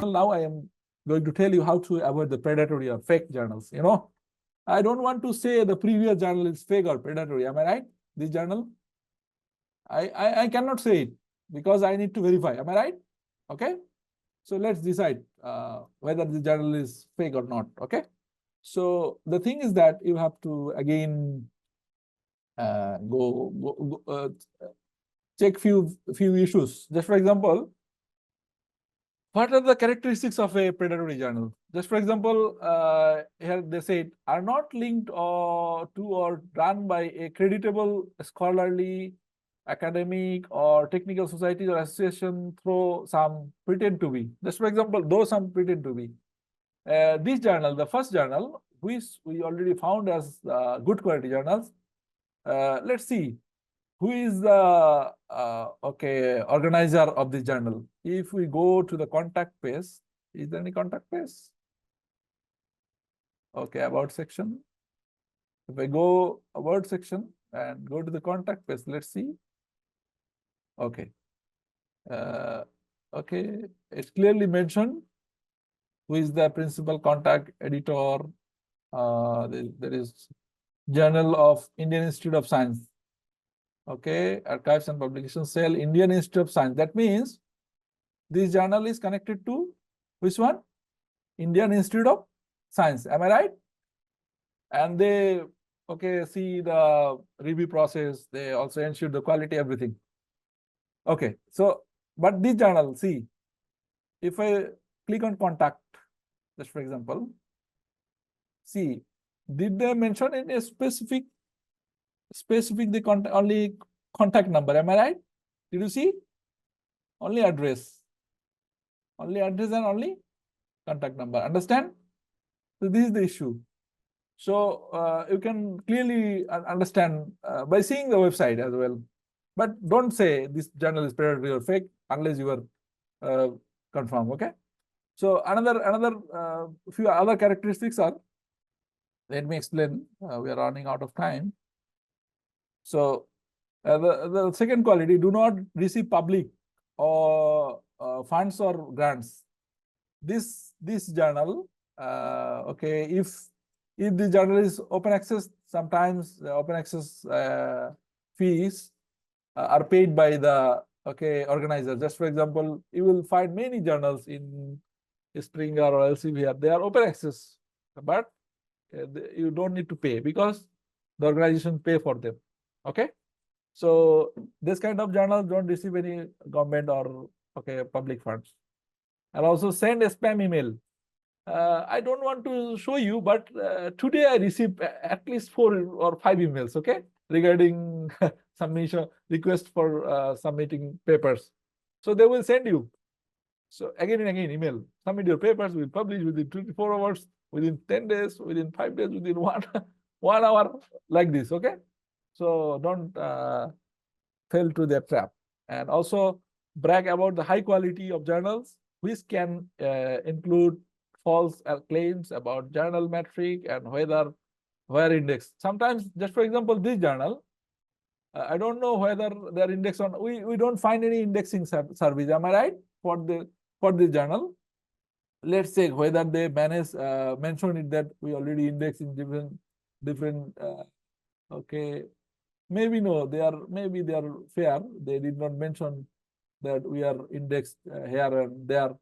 Now I am going to tell you how to avoid the predatory or fake journals. You know, I don't want to say the previous journal is fake or predatory. Am I right? This journal, I cannot say it because I need to verify. Am I right? Okay. So let's decide whether the journal is fake or not. Okay. So the thing is that you have to again check few issues. Just for example, what are the characteristics of a predatory journal? Just for example, here they say are not linked to or run by a creditable scholarly, academic, or technical society or association through some pretend to be. Just for example, though some pretend to be. This journal, the first journal, which we already found as good quality journals. Let's see who is the organizer of this journal. If we go to the contact page, is there any contact page? Okay, about section. If I go about section and go to the contact page, let's see. Okay. Okay, it's clearly mentioned who is the principal contact editor. There is Journal of Indian Institute of Science. Okay, Archives and Publication Cell, Indian Institute of Science. That means this journal is connected to which one? Indian Institute of Science. Am I right? And they see the review process. They also ensure the quality, everything. Okay, so but this journal, see, if I click on contact, just for example, see, did they mention in a specific the only contact number? Am I right? Did you see? Only address and only contact number. Understand? So this is the issue. So you can clearly understand by seeing the website as well. But don't say this journal is predatory or fake unless you are confirmed. Okay. So another few other characteristics are. Let me explain. We are running out of time. So the second quality: do not receive public or funds or grants. This journal, if the journal is open access, sometimes the open access fees are paid by the organizer. Just for example, you will find many journals in Springer or Elsevier. They are open access, but you don't need to pay because the organization pay for them. Okay, so this kind of journals don't receive any government or public funds. And also send a spam email. I don't want to show you, but today I received at least 4 or 5 emails, okay, regarding submission request for submitting papers. So they will send you. So again and again, email, submit your papers, we'll publish within 24 hours, within 10 days, within 5 days, within 1 hour, like this, okay? So don't fall to their trap. And also brag about the high quality of journals, which can include false claims about journal metric and where index. Sometimes, just for example, this journal, I don't know whether they're indexed on. We don't find any indexing service. Am I right? For this journal, let's say whether they mention it that we already index in different. Okay, maybe no. Maybe they are fair. They did not mention that we are indexed here and there,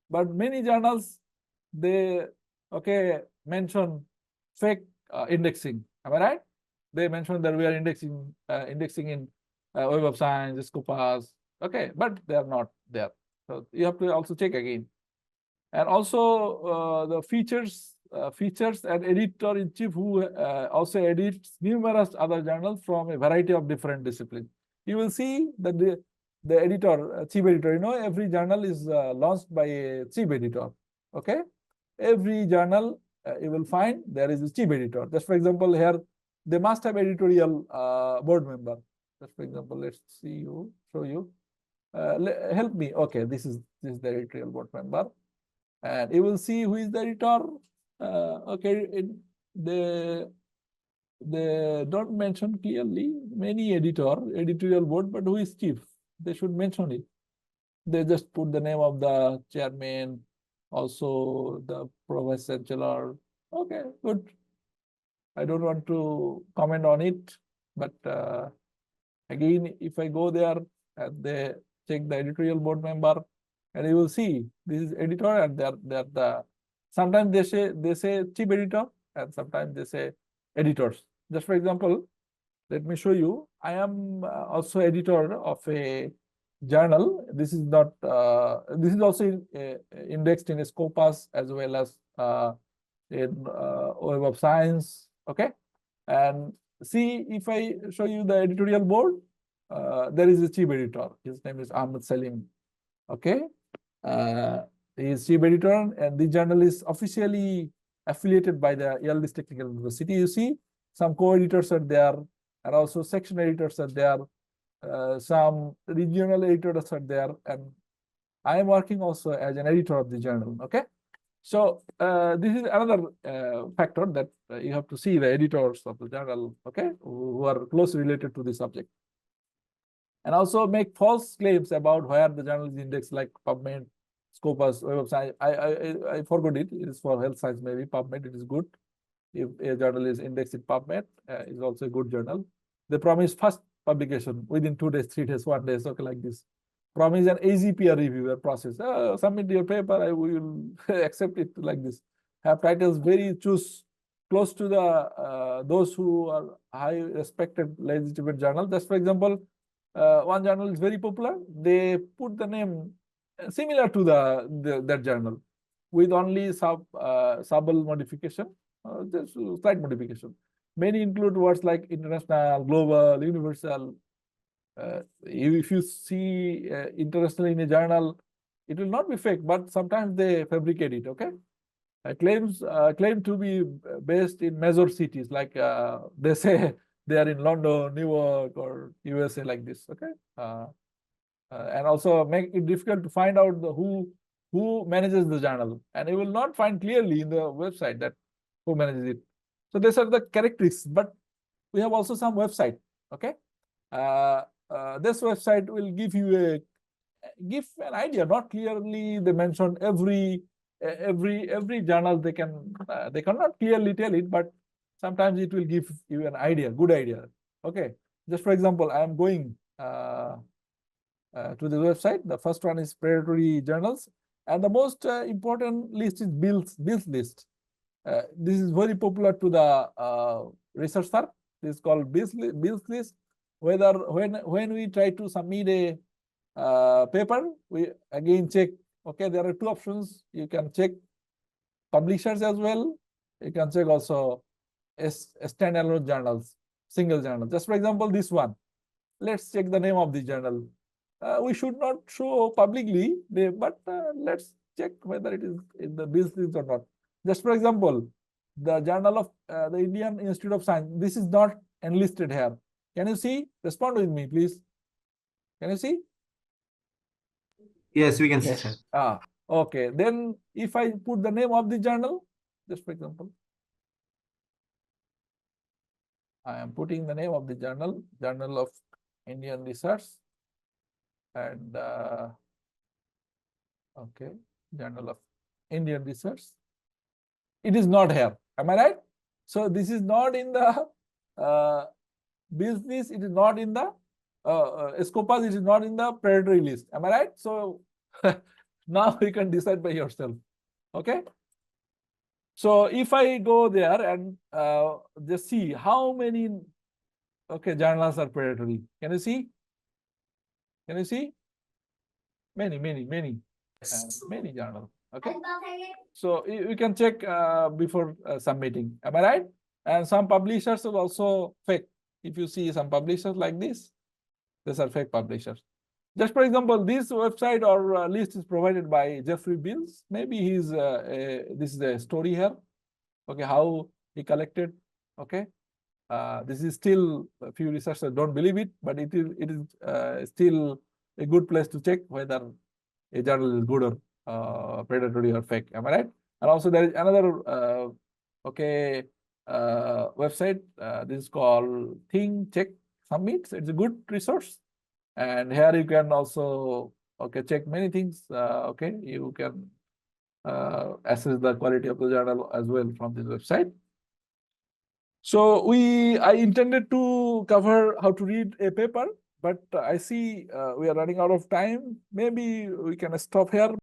but many journals they mention fake indexing. Am I right? They mention that we are indexing in Web of Science, Scopus, but they are not there. So you have to also check again. And also the features and editor-in-chief who also edits numerous other journals from a variety of different disciplines. You will see that the editor, chief editor, every journal is launched by a chief editor. Okay, every journal you will find there is a chief editor. Just for example, here they must have editorial board member. Just for example, let's show you. Help me. Okay, this is the editorial board member, and you will see who is the editor. They don't mention clearly many editorial board, but who is chief? They should mention it. They just put the name of the chairman, also the Pro-Vice Chancellor. Okay, good. I don't want to comment on it, but again, if I go there and they check the editorial board member, and you will see this is editor, and they're the sometimes they say chief editor, and sometimes they say editors. Just for example, let me show you. I am also editor of a journal. This is not. This is also indexed in Scopus as well as in Web of Science. Okay, and see if I show you the editorial board. There is a chief editor. His name is Ahmed Salim. Okay, he is chief editor, and the journal is officially affiliated by the Yale Technical University. You see, some co-editors are there, and also section editors are there. Some regional editors are there, and I am working also as an editor of the journal. Okay, so this is another factor that you have to see the editors of the journal. Okay, who are closely related to the subject, and also make false claims about where the journal is indexed, like PubMed, Scopus, Web of Science. I forgot it. It is for health science, maybe PubMed. It is good. If a journal is indexed in PubMed, is also a good journal. They promise first publication within 2 days, 3 days, 1 day, okay, like this. Promise an easy peer reviewer process. Submit your paper, I will accept it like this. Have titles very close to the those who are high respected legitimate journal. Just for example, one journal is very popular. They put the name similar to that journal with only subtle modification, just slight modification. Many include words like international, global, universal. If you see international in a journal, it will not be fake, but sometimes they fabricate it. Okay, claim to be based in major cities, like they say they are in London, New York, or USA, like this. Okay, and also make it difficult to find out who manages the journal, and you will not find clearly in the website that who manages it. So these are the characteristics, but we have also some website. Okay, this website will give you give an idea. Not clearly they mention every journal. They cannot clearly tell it, but sometimes it will give you an idea, good idea. Okay, just for example, I am going to the website. The first one is predatory journals, and the most important list is Bill's list. This is very popular to the researcher. This is called Bill's list. When we try to submit a paper, we again check. Okay, there are two options. You can check publishers as well. You can check also standalone journals, single journal. Just for example, this one. Let's check the name of the journal. We should not show publicly, but let's check whether it is in the Bill's list or not. Just for example, the journal of the Indian Institute of Science. This is not enlisted here. Can you see? Respond with me, please. Can you see? Yes, we can see, sir. Okay. Then if I put the name of the journal, just for example, I am putting the name of the journal, Journal of Indian Research, and okay, Journal of Indian Research. It is not here. Am I right? So this is not in the business. It is not in the Scopus. It is not in the predatory list. Am I right? So now you can decide by yourself. Okay. So if I go there and just see how many journals are predatory. Can you see? Can you see? Many journals. Okay. So you can check before submitting. Am I right? And some publishers are also fake. If you see some publishers like this, these are fake publishers. Just for example, this website or list is provided by Jeffrey Bills. Maybe he's this is the story here. Okay, how he collected. Okay, this is still a few researchers don't believe it, but it is still a good place to check whether a journal is good or predatory or fake. Am I right? And also there is another website. This is called Think Check Submit. It's a good resource, and here you can also check many things. Okay, you can assess the quality of the journal as well from this website. So I intended to cover how to read a paper, but I see we are running out of time. Maybe we can stop here.